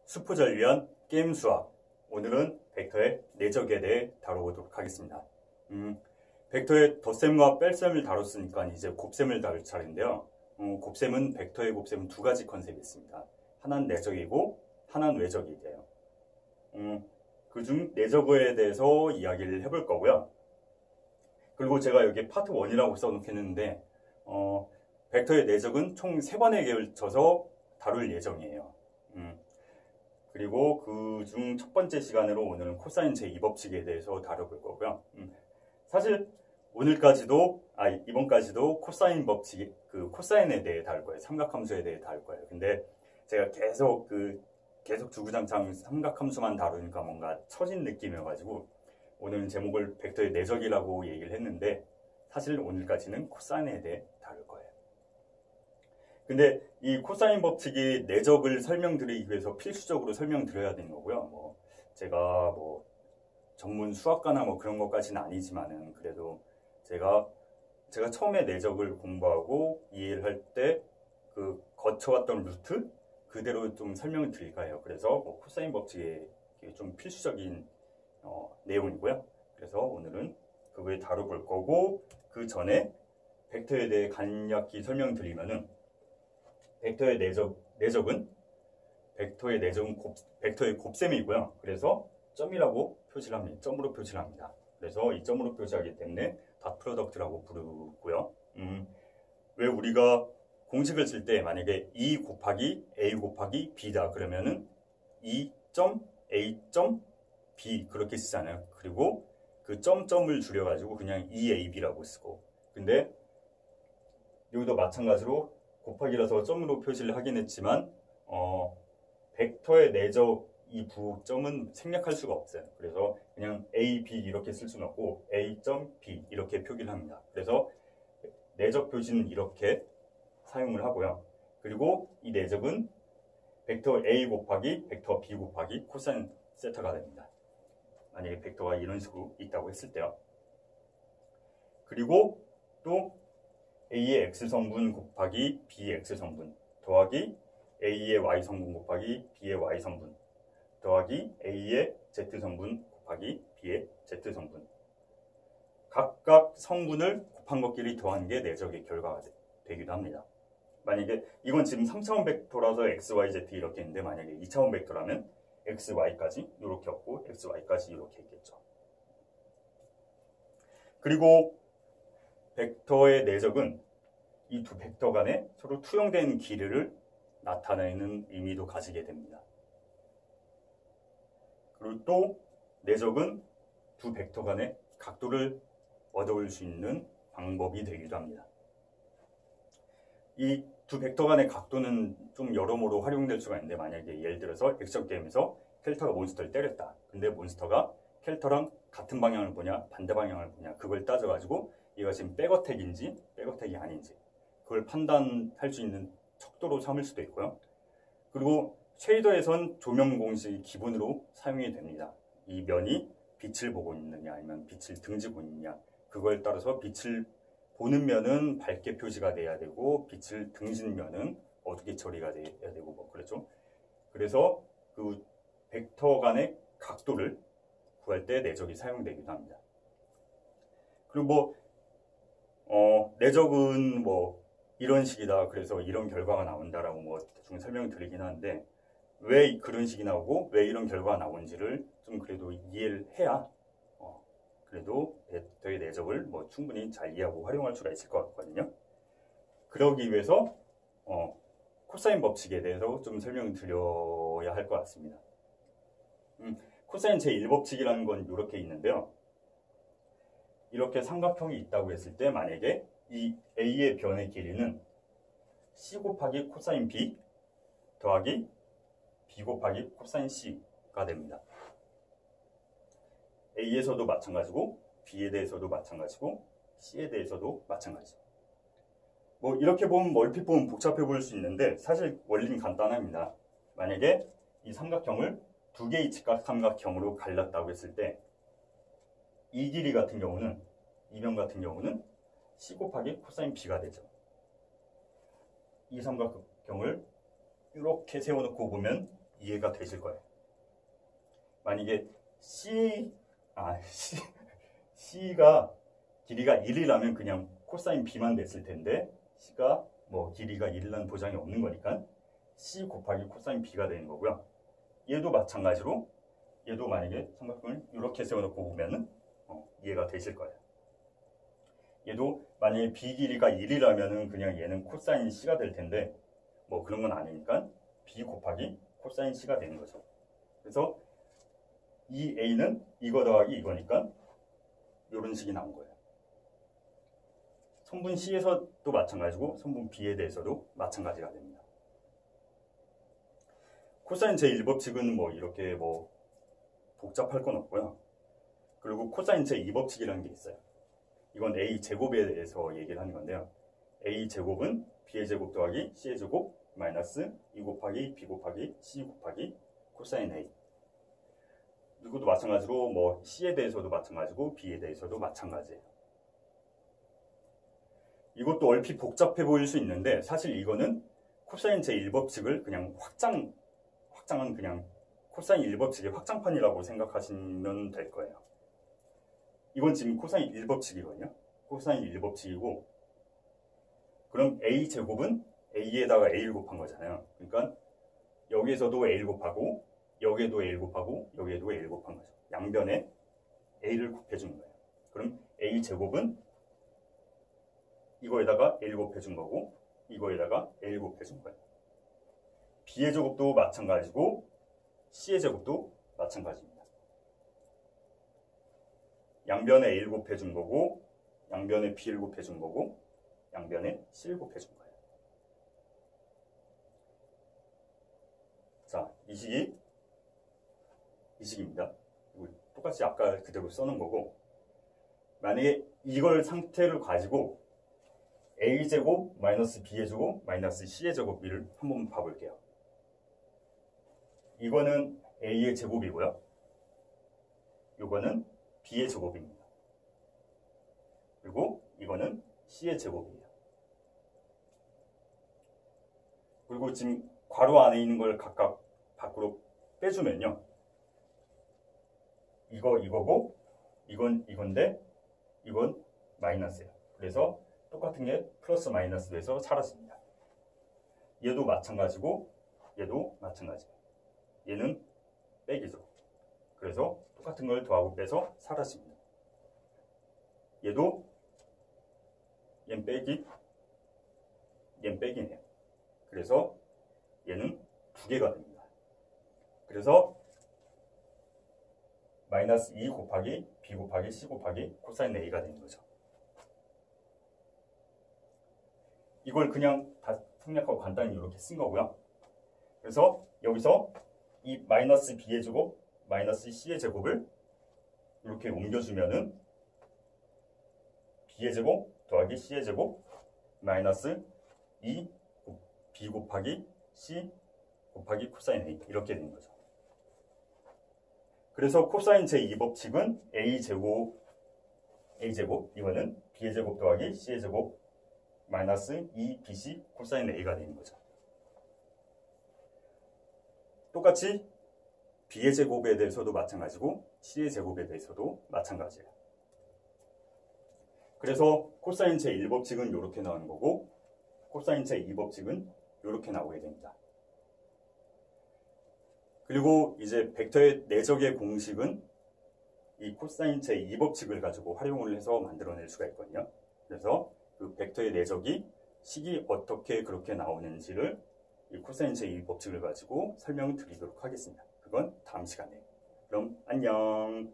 수포자를 위한 게임 수학. 오늘은 벡터의 내적에 대해 다뤄보도록 하겠습니다. 벡터의 덧셈과 뺄셈을 다뤘으니까 이제 곱셈을 다룰 차례인데요. 곱셈은 벡터의 곱셈은 두 가지 컨셉이 있습니다. 하나는 내적이고 하나는 외적이에요. 그중 내적에 대해서 이야기를 해볼 거고요. 그리고 제가 여기 파트 1이라고 써놓겠는데 벡터의 내적은 총 3번에 걸쳐서 다룰 예정이에요. 그리고 그중 첫 번째 시간으로 오늘은 코사인 제2법칙에 대해서 다뤄볼 거고요. 사실 이번까지도 코사인 법칙, 코사인에 대해 다룰 거예요. 삼각함수에 대해 다룰 거예요. 근데 제가 계속 주구장창 삼각함수만 다루니까 뭔가 처진 느낌이어가지고 오늘은 제목을 벡터의 내적이라고 얘기를 했는데 사실 오늘까지는 코사인에 대해 다룰 거예요. 근데 이 코사인 법칙이 내적을 설명드리기 위해서 필수적으로 설명드려야 되는 거고요. 제가 전문 수학가나 그런 것까지는 아니지만은 그래도 제가 처음에 내적을 공부하고 이해를 할 때 거쳐왔던 루트 그대로 좀 설명을 드릴까 해요. 그래서 코사인 법칙이 좀 필수적인 내용이고요. 그래서 오늘은 그걸 다뤄볼 거고 그 전에 벡터에 대해 간략히 설명드리면은 벡터의 내적은 벡터의 곱셈이고요. 그래서 점이라고 표시를 합니다. 점으로 표시를 합니다. 그래서 이 점으로 표시하기 때문에 닷 프로덕트라고 부르고요. 왜 우리가 공식을 쓸 때 만약에 E 곱하기 A 곱하기 B다 그러면은 E.A.B 그렇게 쓰잖아요. 그리고 그 점을 줄여가지고 그냥 EAB라고 쓰고 근데 여기도 마찬가지로 곱하기라서 점으로 표시를 하긴 했지만 벡터의 내적 이 부점은 생략할 수가 없어요. 그래서 그냥 A, B 이렇게 쓸 수는 없고 A.B 이렇게 표기를 합니다. 그래서 내적 표시는 이렇게 사용을 하고요. 그리고 이 내적은 벡터 A 곱하기 벡터 B 곱하기 코사인 세타가 됩니다. 만약에 벡터가 이런 식으로 있다고 했을 때요. 그리고 또 A의 X성분 곱하기 B의 X성분 더하기 A의 Y성분 곱하기 B의 Y성분 더하기 A의 Z성분 곱하기 B의 Z성분 각각 성분을 곱한 것끼리 더한 게 내적의 결과가 되기도 합니다. 만약에 이건 지금 3차원 벡터라서 X, Y, Z 이렇게 있는데 만약에 2차원 벡터라면 X, Y까지 이렇게 없고 X, Y까지 이렇게 있겠죠. 그리고 벡터의 내적은 이 두 벡터 간에 서로 투영된 길이를 나타내는 의미도 가지게 됩니다. 그리고 또 내적은 두 벡터 간의 각도를 얻어올 수 있는 방법이 되기도 합니다. 이 두 벡터 간의 각도는 좀 여러모로 활용될 수가 있는데 만약에 예를 들어서 액션 게임에서 캐릭터가 몬스터를 때렸다. 근데 몬스터가 캐릭터랑 같은 방향을 보냐 반대 방향을 보냐 그걸 따져가지고 얘가 지금 백어택인지 백어택이 아닌지 그걸 판단할 수 있는 척도로 삼을 수도 있고요. 그리고 쉐이더에선 조명 공식이 기본으로 사용이 됩니다. 이 면이 빛을 보고 있느냐 아니면 빛을 등지고 있느냐 그거에 따라서 빛을 보는 면은 밝게 표시가 돼야 되고 빛을 등진 면은 어둡게 처리가 돼야 되고 그렇죠. 그래서 그 벡터 간의 각도를 구할 때 내적이 사용되기도 합니다. 그리고 내적은 이런 식이다 그래서 이런 결과가 나온다라고 대충 설명드리긴 하는데 왜 그런 식이 나오고 왜 이런 결과가 나오는지를 좀 그래도 이해를 해야 그래도 벡터의 내적을 충분히 잘 이해하고 활용할 수가 있을 것 같거든요. 그러기 위해서 코사인 법칙에 대해서 좀 설명을 드려야 할 것 같습니다. 코사인 제1법칙이라는 건 이렇게 있는데요. 이렇게 삼각형이 있다고 했을 때 만약에 이 A의 변의 길이는 C 곱하기 코사인 B 더하기 B 곱하기 코사인 C가 됩니다. A에서도 마찬가지고 B에 대해서도 마찬가지고 C에 대해서도 마찬가지죠. 이렇게 보면 얼핏 보면 복잡해 보일 수 있는데 사실 원리는 간단합니다. 만약에 이 삼각형을 두 개의 직각삼각형으로 갈랐다고 했을 때 이 길이 같은 경우는 이 면 같은 경우는 C 곱하기 코사인 B가 되죠. 이 삼각형을 이렇게 세워놓고 보면 이해가 되실 거예요. 만약에 C가 길이가 1이라면 그냥 코사인 B만 됐을 텐데 C가 뭐 길이가 1이라는 보장이 없는 거니까 C 곱하기 코사인 B가 되는 거고요. 얘도 마찬가지로 얘도 만약에 삼각형을 이렇게 세워놓고 보면은 이해가 되실 거예요. 얘도 만약에 B 길이가 1이라면은 그냥 얘는 코사인 C가 될 텐데 뭐 그런 건 아니니까 B 곱하기 코사인 C가 되는 거죠. 그래서 이 A는 이거 더하기 이거니까 이런 식이 나온 거예요. 선분 C에서도 마찬가지고 선분 B에 대해서도 마찬가지가 됩니다. 코사인 제1법칙은 뭐 이렇게 뭐 복잡할 건 없고요. 그리고 코사인 제2법칙이라는 게 있어요. 이건 A 제곱에 대해서 얘기를 하는 건데요. A 제곱은 B의 제곱 더하기 C의 제곱 마이너스 2 곱하기 B 곱하기 C 곱하기 코사인 A. 이것도 마찬가지로 뭐 C에 대해서도 마찬가지고 B에 대해서도 마찬가지예요. 이것도 얼핏 복잡해 보일 수 있는데 사실 이거는 코사인 제1법칙을 그냥 확장한 그냥 코사인 1법칙의 확장판이라고 생각하시면 될 거예요. 이건 지금 코사인 1법칙이거든요. 코사인 1법칙이고 그럼 A 제곱은 A에다가 A를 곱한 거잖아요. 그러니까 여기에서도 A를 곱하고 여기에도 A를 곱하고 여기에도 A를 곱한 거죠. 양변에 A를 곱해주는 거예요. 그럼 A 제곱은 이거에다가 A를 곱해준 거고 이거에다가 A를 곱해준 거예요. B의 제곱도 마찬가지고 C의 제곱도 마찬가지입니다. 양변에 A를 곱해준 거고 양변에 B를 곱해준 거고 양변에 C를 곱해준 거예요. 자, 이 식입니다. 똑같이 아까 그대로 써놓은 거고 만약에 이걸 상태를 가지고 A제곱 마이너스 B의 제곱 마이너스 C의 제곱을 한번 봐볼게요. 이거는 A의 제곱이고요. 이거는 B의 제곱입니다. 그리고 이거는 C의 제곱이에요. 그리고 지금 괄호 안에 있는 걸 각각 밖으로 빼주면요. 이거고 이건 이건데 이건 마이너스예요. 그래서 똑같은 게 플러스 마이너스 돼서 사라집니다. 얘도 마찬가지고 얘도 마찬가지예요. 얘는 빼기죠. 그래서 똑같은 걸 더하고 빼서 사라집니다. 얘도 얘는 빼기 얘는 빼기네요. 그래서 얘는 두 개가 됩니다. 그래서 마이너스 2 곱하기 B 곱하기 C 곱하기 코사인 A가 되는 거죠. 이걸 그냥 다 생략하고 간단히 이렇게 쓴 거고요. 그래서 여기서 이 마이너스 B의 제곱 마이너스 C의 제곱을 이렇게 옮겨주면은 B의 제곱 더하기 C의 제곱 마이너스 2 B 곱하기 C 곱하기 코사인 A 이렇게 되는 거죠. 그래서 코사인 제2법칙은 A제곱 이거는 B의 제곱 더하기 C의 제곱 마이너스 2BC 코사인 A가 되는 거죠. 똑같이 B의 제곱에 대해서도 마찬가지고 C의 제곱에 대해서도 마찬가지예요. 그래서 코사인 제1법칙은 이렇게 나오는 거고 코사인 제2법칙은 이렇게 나오게 됩니다. 그리고 이제 벡터의 내적의 공식은 이 코사인 제2법칙을 가지고 활용을 해서 만들어낼 수가 있거든요. 그래서 그 벡터의 내적이 식이 어떻게 그렇게 나오는지를 이 코사인 제2법칙을 가지고 설명을 드리도록 하겠습니다. 그건 다음 시간에. 그럼 안녕.